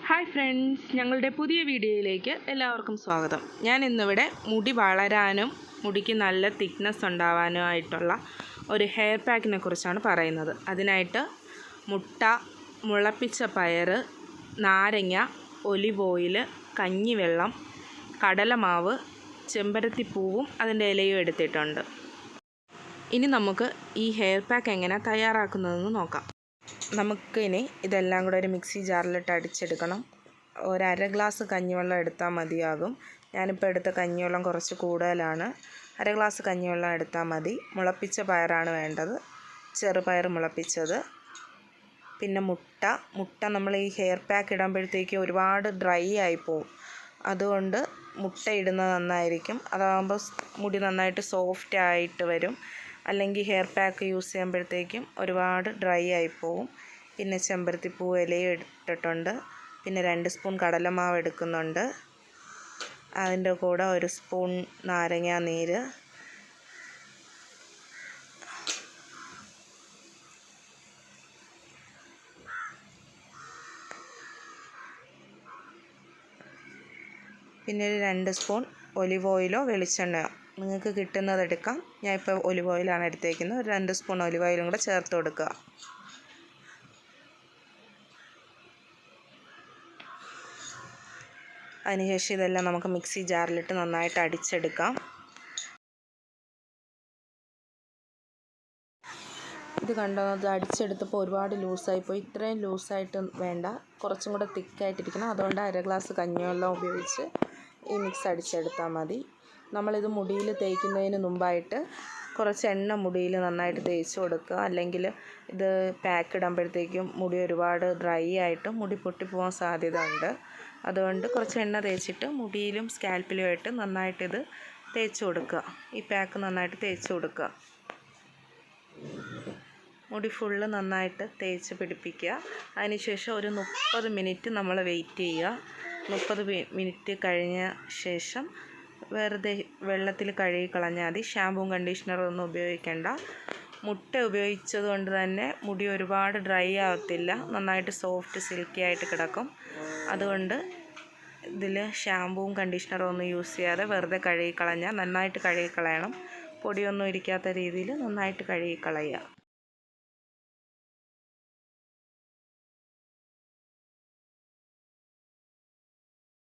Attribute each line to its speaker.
Speaker 1: Hi friends, ഞങ്ങളുടെ പുതിയ വീഡിയോയിലേക്ക് എല്ലാവർക്കും സ്വാഗതം. ഞാൻ ഇന്നിവിടെ മുടി വളരാനും മുടിക്ക് നല്ല തിക്നെസ് ഉണ്ടാവാനുമായിട്ടുള്ള ഒരു ഹെയർ പാക്കിനെ കുറിച്ചാണ് പറയുന്നത്. അതിനായിട്ട് മുട്ട, മുളപ്പിച്ച പയർ, നാരങ്ങ, ഒലിവ് ഓയിൽ, കഞ്ഞിവെള്ളം, കടലമാവ്, ചെമ്പരത്തിപ്പൂവും അതിൻ്റെ ഇലയും എടുത്തിട്ടുണ്ട്. ഇനി നമുക്ക് ഈ ഹെയർ പാക്ക് എങ്ങനെ തയ്യാറാക്കുന്നതെന്ന് നോക്കാം. നമുക്കിനി ഇതെല്ലാം കൂടെ ഒരു മിക്സി ജാറിലിട്ട് അടിച്ചെടുക്കണം. ഒരു ഗ്ലാസ് കഞ്ഞിവെള്ളം എടുത്താൽ മതിയാകും. ഞാനിപ്പോൾ എടുത്ത കഞ്ഞിവെള്ളം കുറച്ച് കൂടുതലാണ്. ഗ്ലാസ് കഞ്ഞിവെള്ളം എടുത്താൽ മതി. മുളപ്പിച്ച പയറാണ് വേണ്ടത്, ചെറുപയർ മുളപ്പിച്ചത്. പിന്നെ മുട്ട നമ്മൾ ഈ ഹെയർ പാക്ക് ഇടുമ്പോഴത്തേക്ക് ഒരുപാട് ഡ്രൈ ആയിപ്പോവും. അതുകൊണ്ട് മുട്ട ഇടുന്നത് നന്നായിരിക്കും. അതാകുമ്പോൾ മുടി നന്നായിട്ട് സോഫ്റ്റ് ആയിട്ട് വരും. അല്ലെങ്കിൽ ഹെയർ പാക്ക് യൂസ് ചെയ്യുമ്പോഴത്തേക്കും ഒരുപാട് ഡ്രൈ ആയിപ്പോവും. പിന്നെ ചെമ്പരത്തിപ്പൂ ഇലയും ഇട്ടിട്ടുണ്ട്. പിന്നെ 2 സ്പൂൺ കടലമാവ് എടുക്കുന്നുണ്ട്. അതിൻ്റെ കൂടെ 1 സ്പൂൺ നാരങ്ങാ നീര്, പിന്നെ ഒരു 2 സ്പൂൺ ഒലിവ് ഓയിലോ വെളിച്ചെണ്ണയോ നിങ്ങൾക്ക് കിട്ടുന്നത് എടുക്കാം. ഞാൻ ഇപ്പോൾ ഒലിവ് ഓയിലാണ് എടുത്തേക്കുന്നത്. ഒരു 2 സ്പൂൺ ഒലിവ് ഓയിലും കൂടെ ചേർത്ത് കൊടുക്കുക. അതിനുശേഷം ഇതെല്ലാം നമുക്ക് മിക്സി ജാറിലിട്ട് നന്നായിട്ട് അടിച്ചെടുക്കാം. ഇത് കണ്ടോ, അത് അടിച്ചെടുത്തപ്പോൾ ഒരുപാട് ലൂസായിപ്പോയി. ഇത്രയും ലൂസായിട്ട് വേണ്ട, കുറച്ചും കൂടെ തിക്കായിട്ടിരിക്കണം. അതുകൊണ്ട് 1 ഗ്ലാസ് കഞ്ഞിവെള്ളം ഉപയോഗിച്ച് ഈ മിക്സ് അടിച്ചെടുത്താൽ മതി. നമ്മളിത് മുടിയിൽ തേക്കുന്നതിന് മുമ്പായിട്ട് കുറച്ച് എണ്ണ മുടിയിൽ നന്നായിട്ട് തേച്ച് കൊടുക്കുക. അല്ലെങ്കിൽ ഇത് പാക്ക് ഇടുമ്പോഴത്തേക്കും മുടി ഒരുപാട് ഡ്രൈ ആയിട്ട് മുടി പൊട്ടിപ്പോകാൻ സാധ്യത ഉണ്ട്. അതുകൊണ്ട് കുറച്ച് എണ്ണ തേച്ചിട്ട് മുടിയിലും സ്കാൽപ്പിലുമായിട്ട് നന്നായിട്ടിത് തേച്ച് കൊടുക്കുക. ഈ പാക്ക് നന്നായിട്ട് തേച്ച് കൊടുക്കുക. മുടി ഫുള്ള് നന്നായിട്ട് തേച്ച് പിടിപ്പിക്കുക. അതിനുശേഷം ഒരു 30 മിനിറ്റ് നമ്മൾ വെയിറ്റ് ചെയ്യുക. 30 മിനിറ്റ് കഴിഞ്ഞ ശേഷം വെറുതെ വെള്ളത്തിൽ കഴുകി കളഞ്ഞാൽ മതി. ഷാമ്പൂവും കണ്ടീഷണറും ഒന്നും ഉപയോഗിക്കേണ്ട. മുട്ട ഉപയോഗിച്ചത് കൊണ്ട് തന്നെ മുടി ഒരുപാട് ഡ്രൈ ആവത്തില്ല, നന്നായിട്ട് സോഫ്റ്റ് സിൽക്കി ആയിട്ട് കിടക്കും. അതുകൊണ്ട് ഇതിൽ ഷാമ്പൂവും കണ്ടീഷണറും ഒന്നും യൂസ് ചെയ്യാതെ വെറുതെ കഴുകി കളഞ്ഞാൽ, നന്നായിട്ട് കഴുകി കളയണം. പൊടിയൊന്നും ഇരിക്കാത്ത രീതിയിൽ നന്നായിട്ട് കഴുകി കളയുക.